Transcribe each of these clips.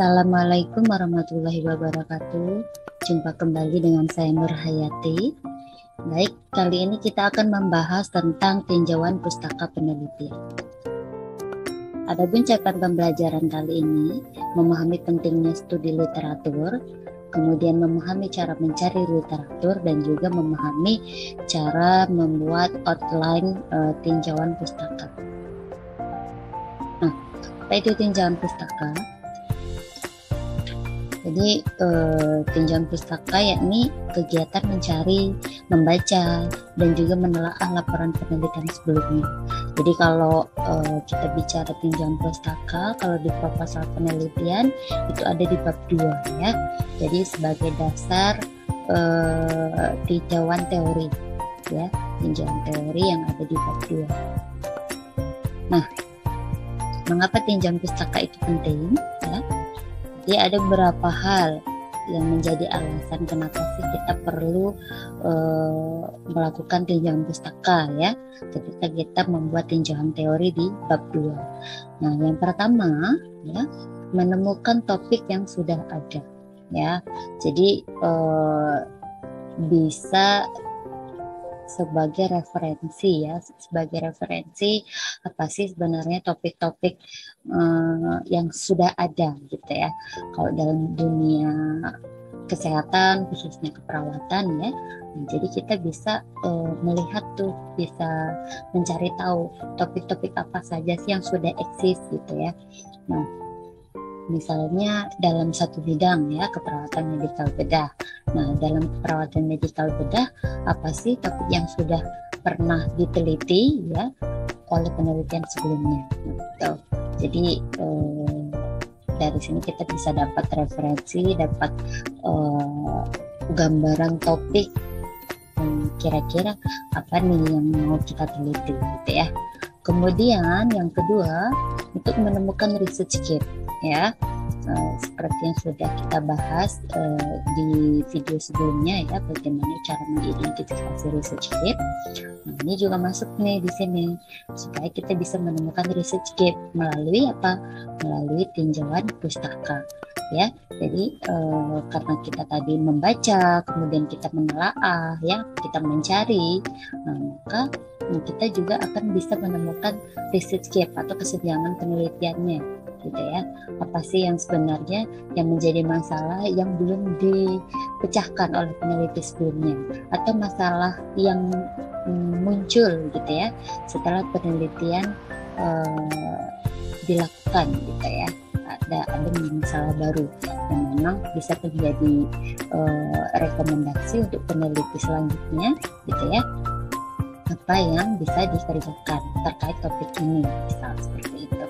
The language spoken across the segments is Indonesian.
Assalamualaikum warahmatullahi wabarakatuh. Jumpa kembali dengan saya Nur Hayati. Baik, kali ini kita akan membahas tentang tinjauan pustaka penelitian. Adapun catatan pembelajaran kali ini memahami pentingnya studi literatur, kemudian memahami cara mencari literatur dan juga memahami cara membuat outline tinjauan pustaka. Nah, apa itu tinjauan pustaka? Jadi tinjauan pustaka yakni kegiatan mencari, membaca, dan juga menelaah laporan penelitian sebelumnya. Jadi kalau kita bicara tinjauan pustaka, kalau di proposal penelitian itu ada di bab 2 ya. Jadi sebagai dasar tinjauan teori ya, tinjauan teori yang ada di bab 2. Nah, mengapa tinjauan pustaka itu penting ya? Jadi ada beberapa hal yang menjadi alasan kenapa sih kita perlu melakukan tinjauan pustaka ya ketika kita membuat tinjauan teori di bab 2. Nah, yang pertama ya, menemukan topik yang sudah ada ya. Jadi bisa sebagai referensi ya, sebagai referensi apa sih sebenarnya topik-topik yang sudah ada gitu ya. Kalau dalam dunia kesehatan khususnya keperawatan ya, jadi kita bisa melihat tuh, bisa mencari tahu topik-topik apa saja sih yang sudah eksis gitu ya. Nah, misalnya dalam satu bidang ya, keperawatan medikal bedah. Nah, dalam perawatan medikal bedah, apa sih topik yang sudah pernah diteliti ya oleh penelitian sebelumnya? Gitu. Jadi dari sini kita bisa dapat referensi, dapat gambaran topik kira-kira apa nih yang mau kita teliti gitu ya. Kemudian yang kedua, untuk menemukan research gap ya. Seperti yang sudah kita bahas di video sebelumnya ya, bagaimana cara mengidentifikasi research gap. Nah, ini juga masuk nih di sini supaya kita bisa menemukan research gap melalui apa? Melalui tinjauan pustaka ya. Jadi karena kita tadi membaca, kemudian kita menelaah ya, kita mencari, nah, maka kita juga akan bisa menemukan research gap atau kesenjangan penelitiannya gitu ya. Apa sih yang sebenarnya yang menjadi masalah yang belum dipecahkan oleh peneliti sebelumnya, atau masalah yang muncul gitu ya setelah penelitian dilakukan gitu ya. Ada masalah baru yang memang bisa menjadi rekomendasi untuk peneliti selanjutnya gitu ya, apa yang bisa dikerjakan terkait topik ini, misal seperti itu.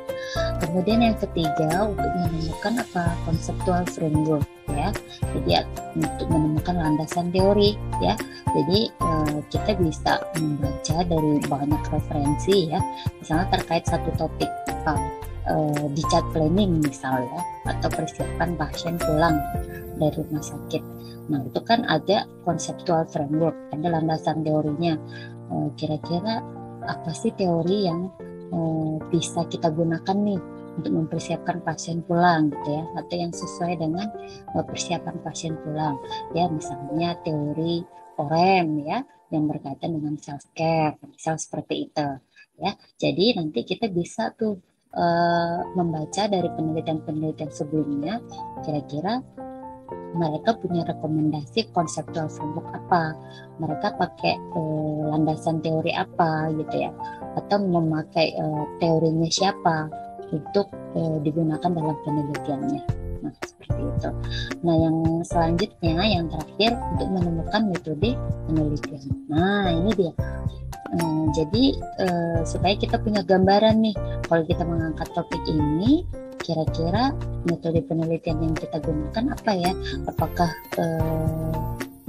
Kemudian yang ketiga, untuk menemukan apa? Conceptual framework ya. Jadi untuk menemukan landasan teori ya. Jadi kita bisa membaca dari banyak referensi ya, misalnya terkait satu topik apa, di chat planning misalnya, atau persiapan pasien pulang dari rumah sakit. Nah, itu kan ada conceptual framework, ada landasan teorinya. Kira-kira apa sih teori yang bisa kita gunakan nih untuk mempersiapkan pasien pulang gitu ya, atau yang sesuai dengan persiapan pasien pulang ya, misalnya teori OREM ya yang berkaitan dengan self care, misal seperti itu ya. Jadi nanti kita bisa tuh membaca dari penelitian-penelitian sebelumnya, kira-kira mereka punya rekomendasi konseptual framework apa, mereka pakai landasan teori apa gitu ya, atau memakai teorinya siapa untuk digunakan dalam penelitiannya. Nah, seperti itu. Nah, yang selanjutnya, yang terakhir, untuk menemukan metode penelitian. Nah, ini dia. Jadi supaya kita punya gambaran nih, kalau kita mengangkat topik ini, kira-kira metode penelitian yang kita gunakan apa ya? Apakah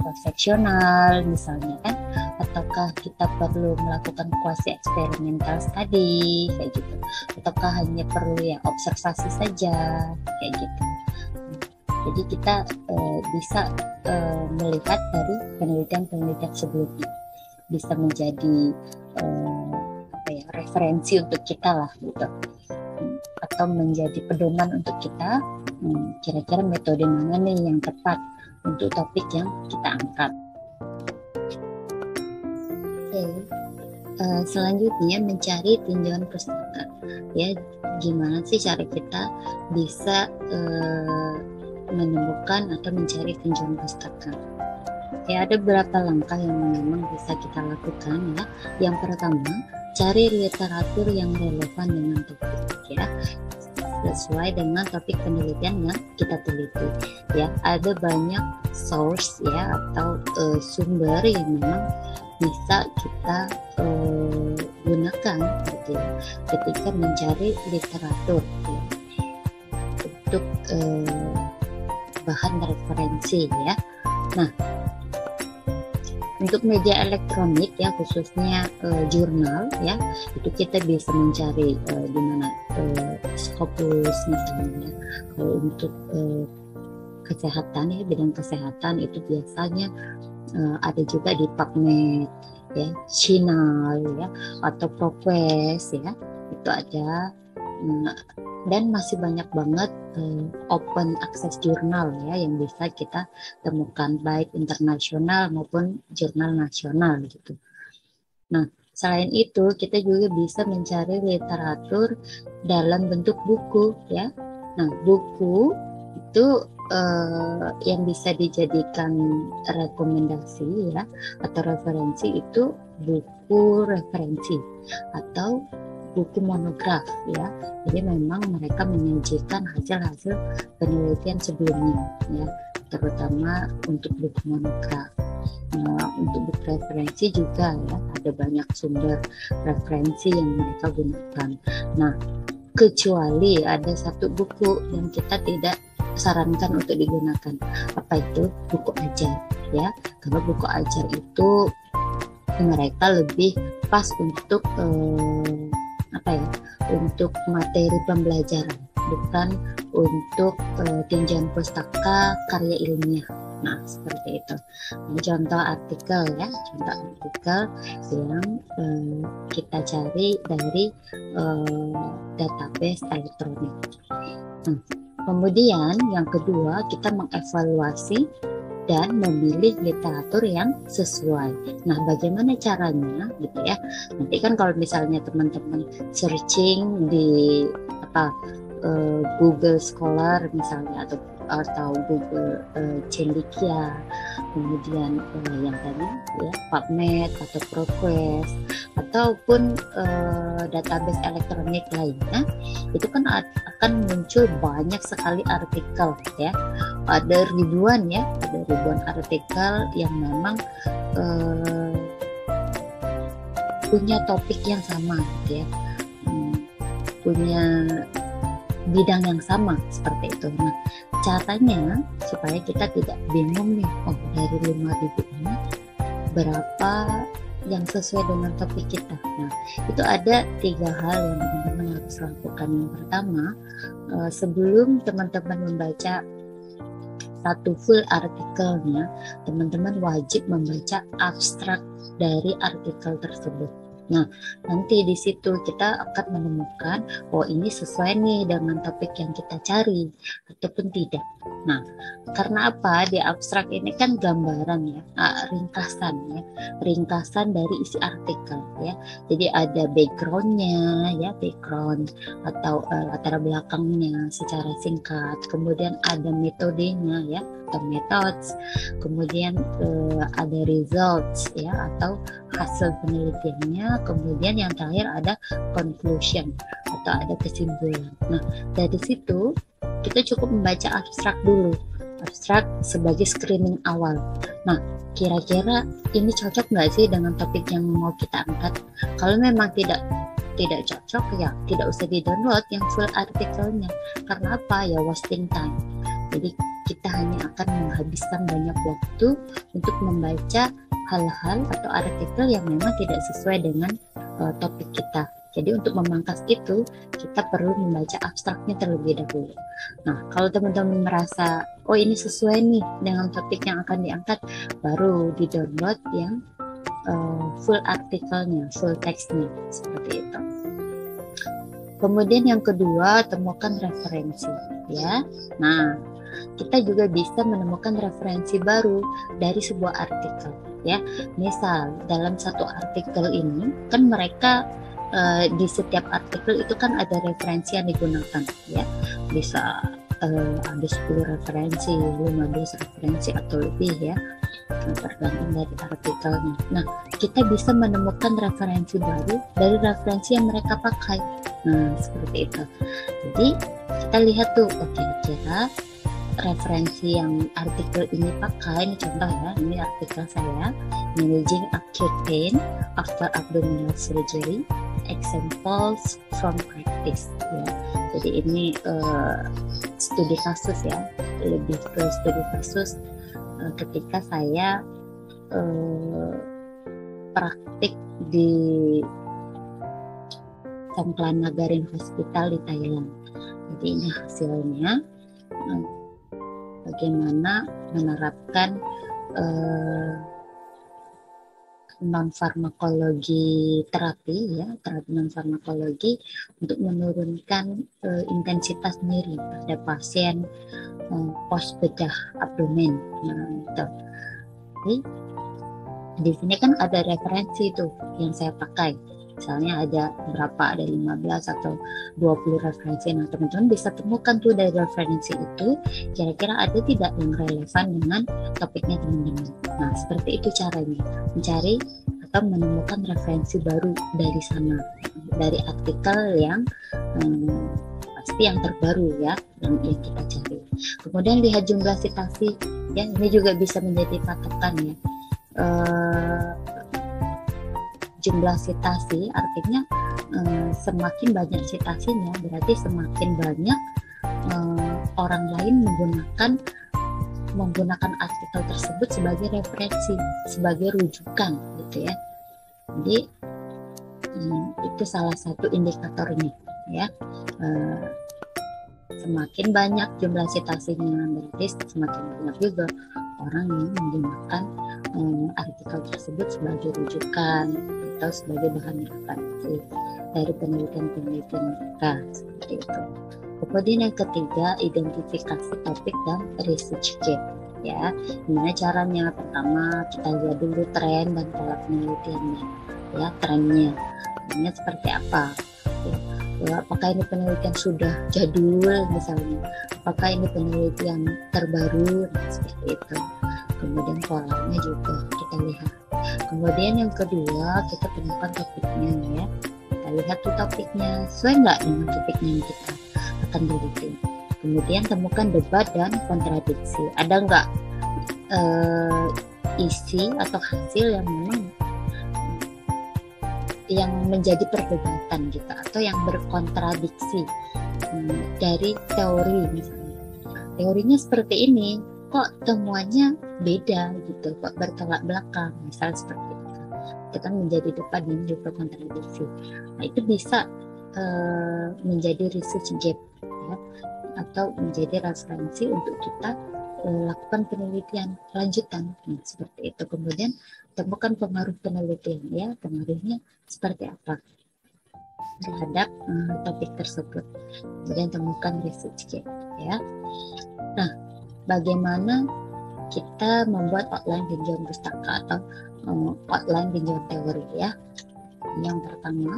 konvensional misalnya kan, ataukah kita perlu melakukan quasi eksperimental study kayak gitu, ataukah hanya perlu ya observasi saja kayak gitu. Jadi kita bisa melihat dari penelitian-penelitian sebelumnya, bisa menjadi referensi untuk kita lah gitu, atau menjadi pedoman untuk kita kira-kira metode mana nih yang tepat untuk topik yang kita angkat. Oke. Selanjutnya mencari tinjauan pustaka. Ya, gimana sih cara kita bisa menemukan atau mencari tinjauan pustaka? Ya, ada beberapa langkah yang memang bisa kita lakukan ya. Yang pertama, cari literatur yang relevan dengan topik ya, sesuai dengan topik penelitian yang kita teliti ya. Ada banyak source ya atau sumber yang memang bisa kita gunakan gitu ya, ketika mencari literatur ya, untuk bahan referensi ya. Nah, untuk media elektronik ya, khususnya jurnal ya, itu kita bisa mencari di mana Scopus misalnya. Kalau untuk kesehatan ya, bidang kesehatan itu biasanya ada juga di PubMed ya, Sinal ya, atau ProQuest ya, itu ada. Dan masih banyak banget open access jurnal ya yang bisa kita temukan, baik internasional maupun jurnal nasional gitu. Nah, selain itu kita juga bisa mencari literatur dalam bentuk buku ya. Nah, buku itu yang bisa dijadikan rekomendasi ya atau referensi itu buku referensi atau buku monograf ya. Jadi memang mereka menyajikan hasil-hasil penelitian sebelumnya ya, terutama untuk buku monograf. Nah, untuk buku referensi juga ya, ada banyak sumber referensi yang mereka gunakan. Nah, kecuali ada satu buku yang kita tidak sarankan untuk digunakan. Apa itu? Buku ajar ya. Karena buku ajar itu mereka lebih pas untuk untuk materi pembelajaran, bukan untuk tinjauan pustaka karya ilmiah. Nah, seperti itu. Ini contoh artikel ya, contoh artikel yang kita cari dari database elektronik. Nah, kemudian yang kedua, kita mengevaluasi dan memilih literatur yang sesuai. Nah, bagaimana caranya gitu ya? Nanti kan kalau misalnya teman-teman searching di Google Scholar misalnya atau Google Cendekia, kemudian yang tadi ya PubMed atau ProQuest ataupun database elektronik lainnya, itu kan akan muncul banyak sekali artikel ya. Ada ribuan artikel yang memang punya topik yang sama gitu ya, punya bidang yang sama seperti itu. Nah, caranya supaya kita tidak bingung nih, dari 5.000 ini berapa yang sesuai dengan topik kita. Nah, itu ada 3 hal yang teman-teman harus lakukan. Yang pertama, sebelum teman-teman membaca satu full artikelnya, teman-teman wajib membaca abstrak dari artikel tersebut. Nah, nanti di situ kita akan menemukan, oh ini sesuai nih dengan topik yang kita cari ataupun tidak. Nah, karena apa? Di abstrak ini kan gambaran ya, ringkasan dari isi artikel ya. Jadi ada backgroundnya ya, background atau latar belakangnya secara singkat. Kemudian ada metodenya ya, atau methods. Kemudian ada results ya, atau hasil penelitiannya. Kemudian yang terakhir ada conclusion atau ada kesimpulan. Nah, dari situ kita cukup membaca abstrak dulu, abstrak sebagai screening awal. Nah, kira-kira ini cocok nggak sih dengan topik yang mau kita angkat? Kalau memang tidak cocok ya tidak usah di-download yang full artikelnya. Karena apa? Ya wasting time. Jadi kita hanya akan menghabiskan banyak waktu untuk membaca hal-hal atau artikel yang memang tidak sesuai dengan topik kita. Jadi untuk memangkas itu, kita perlu membaca abstraknya terlebih dahulu. Nah, kalau teman-teman merasa, oh ini sesuai nih dengan topik yang akan diangkat, baru di-download yang full artikelnya, full text-nya, seperti itu. Kemudian yang kedua, temukan referensi, ya. Nah, kita juga bisa menemukan referensi baru dari sebuah artikel, ya. Misal dalam satu artikel ini kan mereka di setiap artikel itu kan ada referensi yang digunakan, ya. Bisa ada 10 referensi, 15 referensi atau lebih, ya, tergantung dari artikelnya. Nah, kita bisa menemukan referensi baru dari referensi yang mereka pakai. Nah, seperti itu. Jadi kita lihat tuh, kira-kira referensi yang artikel ini pakai, ini contoh ya, ini artikel saya, Managing Acute Pain After Abdominal Surgery, Examples from Practice, ya. Jadi ini studi kasus, ya, lebih ke studi kasus ketika saya praktik di Songklan Nagarin Hospital di Thailand. Jadi ini hasilnya, bagaimana menerapkan non-farmakologi terapi, ya, terapi non-farmakologi untuk menurunkan intensitas nyeri pada pasien pos bedah abdomen. Nah, itu. Jadi di sini kan ada referensi tuh yang saya pakai. Misalnya ada berapa, ada 15 atau 20 referensi. Nah, teman-teman bisa temukan tuh dari referensi itu kira-kira ada tidak yang relevan dengan topiknya teman-teman. Nah, seperti itu caranya, mencari atau menemukan referensi baru dari sana, dari artikel yang pasti yang terbaru, ya, yang kita cari. Kemudian lihat jumlah citasi, ya, ini juga bisa menjadi patokan, ya. Jumlah citasi artinya semakin banyak citasinya berarti semakin banyak orang lain menggunakan artikel tersebut sebagai referensi, sebagai rujukan, gitu ya. Jadi itu salah satu indikatornya, ya. Semakin banyak jumlah citasinya berarti semakin banyak juga orang yang menggunakan artikel tersebut sebagai rujukan atau sebagai bahan referensi dari penelitian-penelitian mereka, seperti itu. Kemudian yang ketiga, identifikasi topik dan research gap, ya. Gimana caranya? Pertama, kita lihat dulu tren dan pola penelitiannya, ya, trennya seperti apa, ya. Apakah ini penelitian sudah jadul misalnya, apakah ini penelitian terbaru, seperti itu. Kemudian polanya juga kita lihat. Kemudian yang kedua, kita temukan topiknya, ya. Kita lihat tuh topiknya sesuai nggak dengan topiknya yang kita akan teliti. Kemudian temukan debat dan kontradiksi. Ada nggak isi atau hasil yang memang yang menjadi perdebatan gitu, atau yang berkontradiksi dari teori misalnya. Teorinya seperti ini, kok temuannya beda gitu, kok bertolak belakang, misal seperti itu. Itu kan menjadi debat dan juga kontradiksi. Nah, itu bisa menjadi research gap, ya, atau menjadi referensi untuk kita lakukan penelitian lanjutan. Nah, seperti itu. Kemudian temukan pengaruh penelitian, ya, pengaruhnya seperti apa terhadap topik tersebut. Kemudian temukan research gap, ya. Nah, bagaimana kita membuat outline tinjauan pustaka atau outline tinjauan teori, ya. Yang pertama,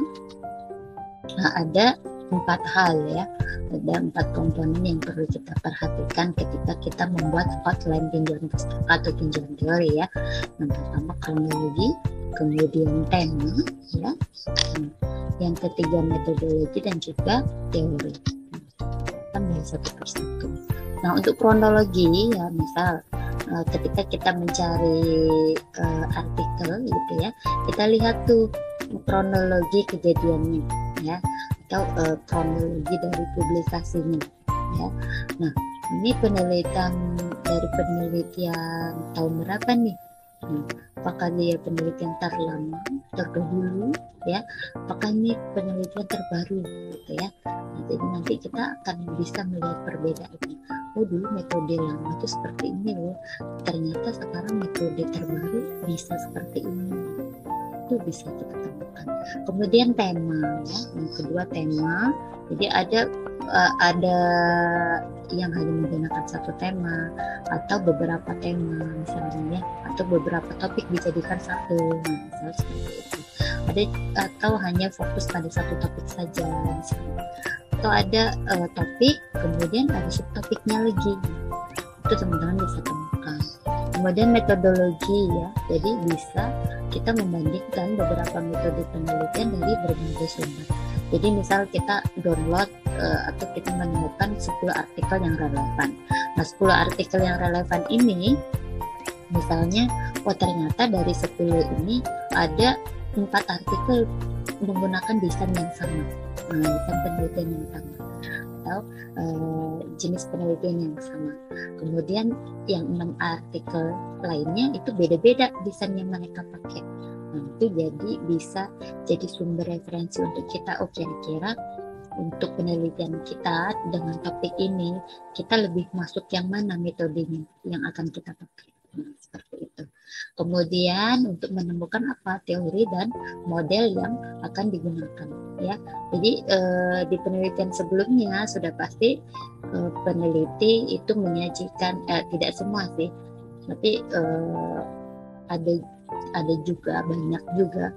ada 4 hal, ya. Ada 4 komponen yang perlu kita perhatikan ketika kita membuat outline tinjauan pustaka atau tinjauan teori, ya. Yang pertama kronologi, kemudian tema, ya. Yang ketiga metodologi dan juga teori. Kita bahas satu persatu. Nah, untuk kronologi, ya, misal ketika kita mencari artikel gitu, ya, kita lihat tuh kronologi kejadiannya, ya, atau kronologi dari publikasinya, ya. Nah, ini penelitian dari penelitian tahun berapa nih? Apakah dia penelitian terlama, terdahulu, ya? Apakah ini penelitian terbaru, gitu ya? Nah, jadi nanti kita akan bisa melihat perbedaannya. Oh, dulu metode lama itu seperti ini loh. Ternyata sekarang metode terbaru bisa seperti ini. itu bisa kita temukan. Kemudian tema ya, yang kedua tema. Jadi ada yang hanya menggunakan satu tema atau beberapa tema misalnya ya, atau beberapa topik dijadikan satu, misalnya seperti itu. Ada atau hanya fokus pada satu topik saja misalnya. Atau ada topik kemudian ada subtopiknya lagi. Itu teman-teman bisa temukan. Kemudian metodologi ya, jadi bisa kita membandingkan beberapa metode penelitian dari berbagai sumber. Jadi misal kita download atau kita menemukan 10 artikel yang relevan. Nah 10 artikel yang relevan ini misalnya, ternyata dari 10 ini ada 4 artikel menggunakan desain yang sama, desain penelitian yang sama, atau jenis penelitian yang sama. Kemudian yang 6 artikel lainnya itu beda-beda desain yang mereka pakai. Nah, itu jadi bisa jadi sumber referensi untuk kita. Kira-kira untuk penelitian kita dengan topik ini kita lebih masuk yang mana metodenya yang akan kita pakai. Nah, seperti itu. Kemudian untuk menemukan apa teori dan model yang akan digunakan ya. Jadi di penelitian sebelumnya sudah pasti peneliti itu menyajikan tidak semua sih, tapi ada juga banyak juga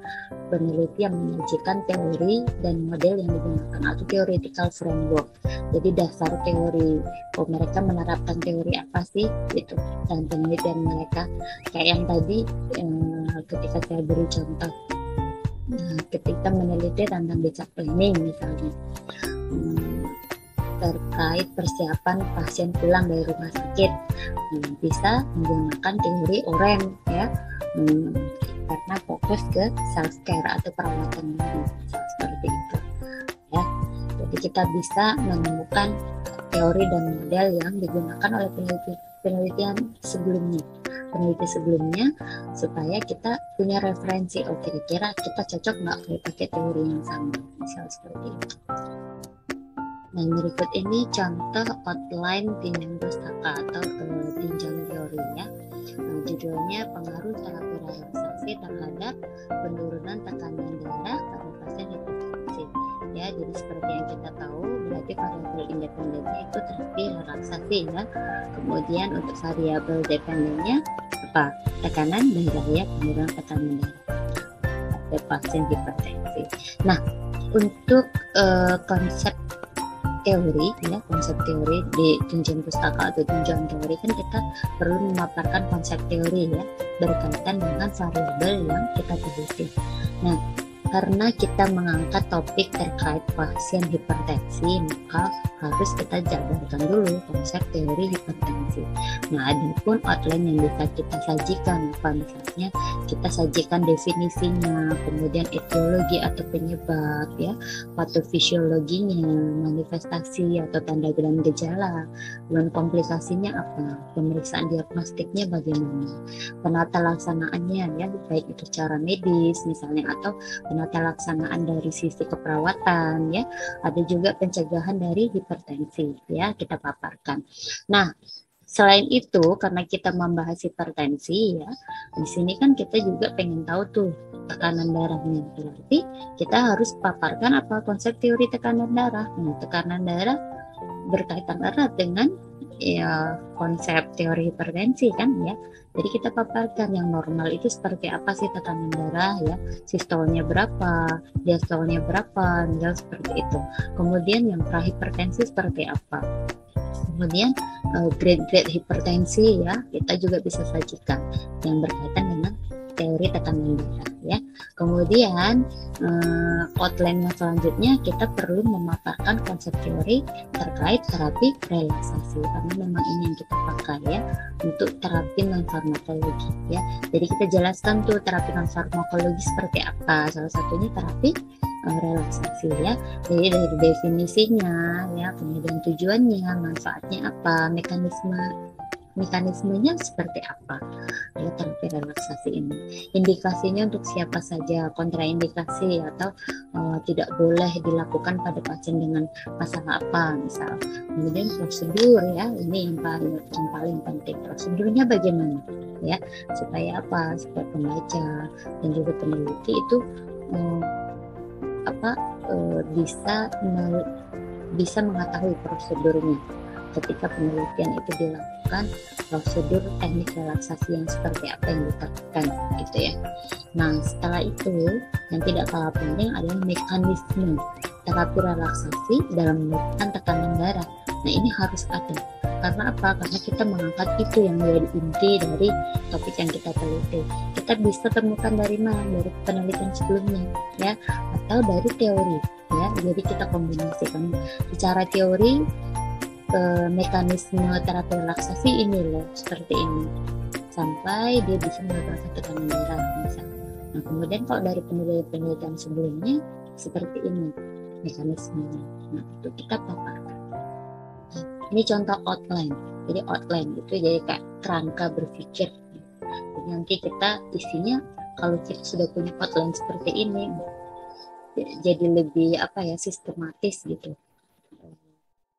peneliti yang menyajikan teori dan model yang digunakan atau theoretical framework. Jadi dasar teori, mereka menerapkan teori apa sih gitu dan penelitian mereka. Kayak yang tadi ketika saya beri contoh, ketika meneliti tentang backup planning misalnya, terkait persiapan pasien pulang dari rumah sakit, bisa menggunakan teori OREM ya, karena fokus ke self care atau perawatan diri seperti itu ya. Jadi kita bisa menemukan teori dan model yang digunakan oleh peneliti sebelumnya supaya kita punya referensi. Kira-kira kita cocok nggak kalau pakai teori yang sama, misalnya seperti itu. Nah, berikut ini contoh outline tinjauan pustaka atau tinjauan teori ya. Nah, judulnya pengaruh terapi relaksasi terhadap penurunan tekanan darah pada pasien hipertensi. Ya, jadi seperti yang kita tahu, berarti variabel independennya itu terapi relaksasi ya. Kemudian untuk variabel dependennya apa? Tekanan darah ya, penurunan tekanan darah pada pasien hipertensi. Nah, untuk konsep teori ya, konsep teori di tinjauan pustaka atau tinjauan teori kan kita perlu memaparkan konsep teori ya berkaitan dengan variabel yang kita teliti. Nah, karena kita mengangkat topik terkait pasien hipertensi, maka harus kita jabarkan dulu konsep teori hipertensi. Nah, adapun outline yang bisa kita sajikan, misalnya kita sajikan definisinya, kemudian etiologi atau penyebab ya, patofisiologinya, manifestasi atau tanda dan gejala, dan komplikasinya apa, pemeriksaan diagnostiknya bagaimana, penata laksanaannya ya, baik itu secara medis misalnya atau penata laksanaan dari sisi keperawatan ya, ada juga pencegahan dari hipertensi ya, kita paparkan. Nah, selain itu karena kita membahas hipertensi ya, di sini kan kita juga pengen tahu tuh tekanan darahnya, berarti kita harus paparkan apa konsep teori tekanan darah. Nah, tekanan darah berkaitan erat dengan ya konsep teori hipertensi kan ya. Jadi kita paparkan yang normal itu seperti apa sih tekanan darah ya, sistolnya berapa, diastolnya berapa, misal seperti itu. Kemudian yang prahipertensi seperti apa. Kemudian grade-grade hipertensi ya, kita juga bisa sajikan yang berkaitan dengan teori tekanan darah ya. Kemudian outline yang selanjutnya kita perlu memaparkan konsep teori terkait terapi relaksasi, karena memang ini yang kita pakai ya untuk terapi non farmakologi ya. Jadi kita jelaskan tuh terapi non farmakologi seperti apa. Salah satunya terapi relaksasi ya. Jadi dari definisinya ya, kemudian tujuannya, manfaatnya apa, mekanismenya seperti apa ya terapi relaksasi ini. Indikasinya untuk siapa saja, kontraindikasi atau tidak boleh dilakukan pada pasien dengan masalah apa misal. Kemudian prosedur ya, ini yang paling penting, prosedurnya bagaimana. ya, supaya apa? Supaya pembaca dan juga peneliti itu eh, apa bisa mengetahui prosedurnya ketika penelitian itu dilakukan, prosedur teknik relaksasi yang seperti apa yang dilakukan gitu ya. Nah, setelah itu yang tidak kalah penting adalah mekanisme terapi relaksasi dalam menurunkan tekanan darah. Nah, ini harus ada. Karena apa? Karena kita mengangkat itu yang menjadi inti dari topik yang kita teliti. Kita bisa temukan dari mana? Dari penelitian sebelumnya, ya, atau dari teori, ya. Jadi kita kombinasikan secara teori mekanisme terapi relaksasi ini loh, seperti ini, sampai dia bisa menurunkan tekanan darah misalnya. Nah, kemudian kalau dari penelitian sebelumnya seperti ini mekanismenya. Nah, itu kita paparkan. Ini contoh outline. Jadi outline itu jadi kayak kerangka berpikir. Jadi nanti kita isinya, kalau kita sudah punya outline seperti ini, jadi lebih apa ya, sistematis gitu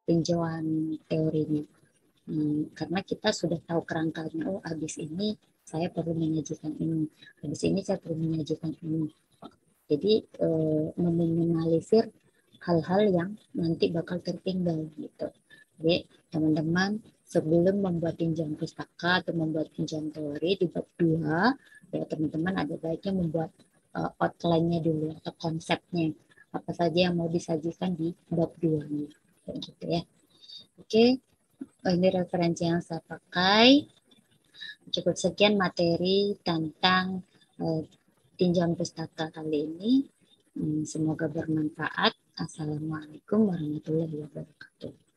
tinjauan teorinya. Karena kita sudah tahu kerangkanya, oh habis ini saya perlu menyajikan ini, habis ini saya perlu menyajikan ini. Jadi meminimalisir hal-hal yang nanti bakal tertinggal gitu. Jadi teman-teman sebelum membuat tinjauan pustaka atau membuat tinjauan teori di bab 2, ya teman-teman ada baiknya membuat outline-nya dulu atau konsepnya. Apa saja yang mau disajikan di bab 2-nya. Kayak gitu ya. Oke, ini referensi yang saya pakai. Cukup sekian materi tentang tinjauan pustaka kali ini. Semoga bermanfaat. Assalamualaikum warahmatullahi wabarakatuh.